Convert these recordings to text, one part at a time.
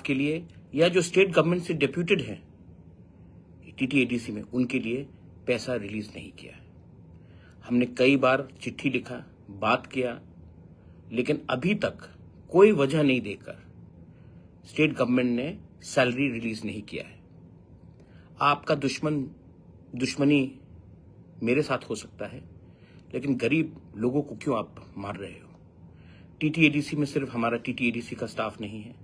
Staff के लिए या जो स्टेट गवर्नमेंट से डिप्यूटेड हैं टीटीएडीसी में, उनके लिए पैसा रिलीज नहीं किया है। हमने कई बार चिट्ठी लिखा, बात किया, लेकिन अभी तक कोई वजह नहीं देकर स्टेट गवर्नमेंट ने सैलरी रिलीज नहीं किया है। आपका दुश्मनी मेरे साथ हो सकता है, लेकिन गरीब लोगों को क्यों आप मार रहे हो? टीटीएडीसी में सिर्फ हमारा टीटीएडीसी का स्टाफ नहीं है,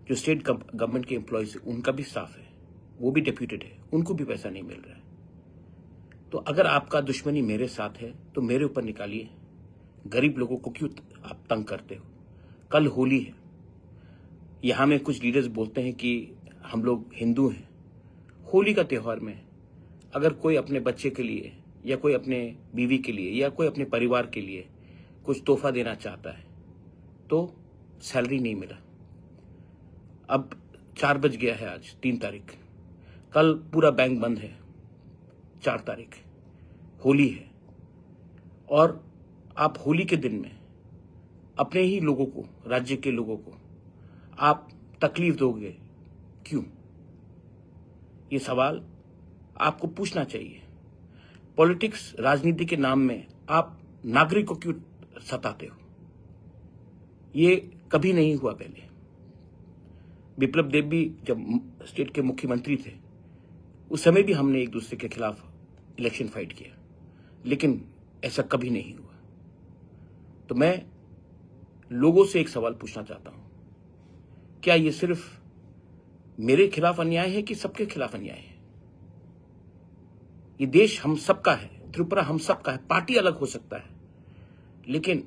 जो स्टेट गवर्नमेंट के एम्प्लॉयज उनका भी स्टाफ है, वो भी डिप्यूटेड है, उनको भी पैसा नहीं मिल रहा है। तो अगर आपका दुश्मनी मेरे साथ है तो मेरे ऊपर निकालिए। गरीब लोगों को क्यों आप तंग करते हो? कल होली है, यहां में कुछ लीडर्स बोलते हैं कि हम लोग हिंदू हैं। होली का त्योहार में अगर कोई अपने बच्चे के लिए या कोई अपने बीवी के लिए या कोई अपने परिवार के लिए कुछ तोहफा देना चाहता है तो सैलरी नहीं मिला। अब 4 बज गया है, आज 3 तारीख, कल पूरा बैंक बंद है, 4 तारीख होली है, और आप होली के दिन में अपने ही लोगों को, राज्य के लोगों को आप तकलीफ दोगे क्यों? ये सवाल आपको पूछना चाहिए। पॉलिटिक्स, राजनीति के नाम में आप नागरिक को क्यों सताते हो? ये कभी नहीं हुआ पहले। विप्लव देव भी जब स्टेट के मुख्यमंत्री थे, उस समय भी हमने एक दूसरे के खिलाफ इलेक्शन फाइट किया, लेकिन ऐसा कभी नहीं हुआ। तो मैं लोगों से एक सवाल पूछना चाहता हूं, क्या ये सिर्फ मेरे खिलाफ अन्याय है कि सबके खिलाफ अन्याय है? ये देश हम सबका है, त्रिपुरा हम सबका है। पार्टी अलग हो सकता है, लेकिन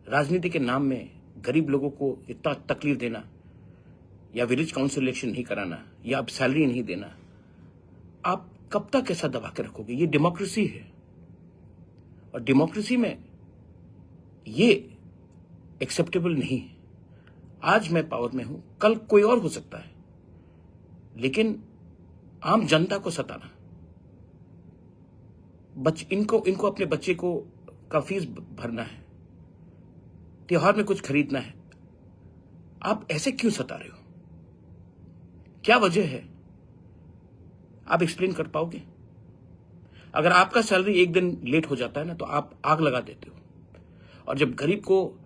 राजनीति के नाम में गरीब लोगों को इतना तकलीफ देना, या विलेज काउंसिल इलेक्शन नहीं कराना, या अब सैलरी नहीं देना, आप कब तक ऐसा दबा के रखोगे? ये डेमोक्रेसी है, और डेमोक्रेसी में ये एक्सेप्टेबल नहीं है। आज मैं पावर में हूं, कल कोई और हो सकता है, लेकिन आम जनता को सताना, इनको अपने बच्चे को का फीस भरना है, त्योहार में कुछ खरीदना है, आप ऐसे क्यों सता रहे हो? क्या वजह है? आप एक्सप्लेन कर पाओगे? अगर आपका सैलरी एक दिन लेट हो जाता है ना, तो आप आग लगा देते हो, और जब गरीब को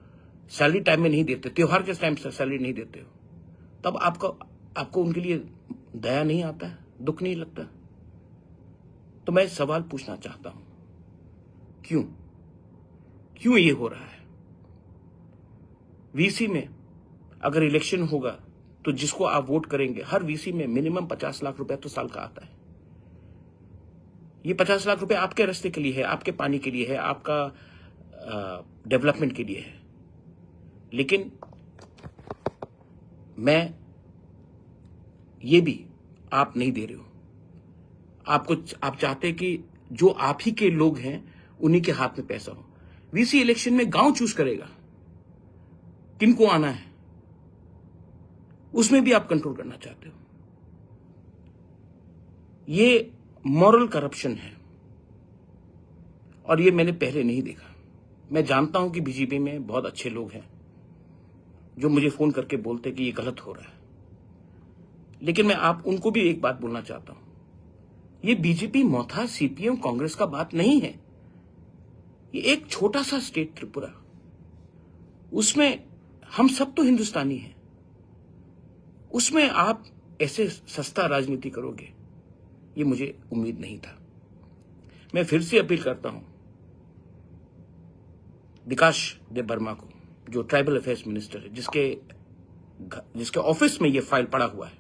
सैलरी टाइम में नहीं देते, त्योहार के टाइम से सैलरी नहीं देते हो, तब आपको उनके लिए दया नहीं आता है, दुख नहीं लगता? तो मैं सवाल पूछना चाहता हूं, क्यों ये हो रहा है? वीसी में अगर इलेक्शन होगा तो जिसको आप वोट करेंगे, हर वीसी में मिनिमम 50 लाख रुपए तो साल का आता है। ये 50 लाख रुपए आपके रास्ते के लिए है, आपके पानी के लिए है, आपका डेवलपमेंट के लिए है। लेकिन मैं ये भी आप नहीं दे रहे हो। आप चाहते कि जो आप ही के लोग हैं उन्हीं के हाथ में पैसा हो। वीसी इलेक्शन में गांव चूज करेगा किनको आना है, उसमें भी आप कंट्रोल करना चाहते हो। ये मॉरल करप्शन है, और ये मैंने पहले नहीं देखा। मैं जानता हूं कि बीजेपी में बहुत अच्छे लोग हैं जो मुझे फोन करके बोलते कि ये गलत हो रहा है, लेकिन मैं उनको भी एक बात बोलना चाहता हूं, ये बीजेपी, मोथा, सीपीएम, कांग्रेस का बात नहीं है। ये एक छोटा सा स्टेट त्रिपुरा, उसमें हम सब तो हिंदुस्तानी हैं, उसमें आप ऐसे सस्ता राजनीति करोगे, ये मुझे उम्मीद नहीं था। मैं फिर से अपील करता हूं विकास देव वर्मा को, जो ट्राइबल अफेयर्स मिनिस्टर है, जिसके ऑफिस में ये फाइल पड़ा हुआ है,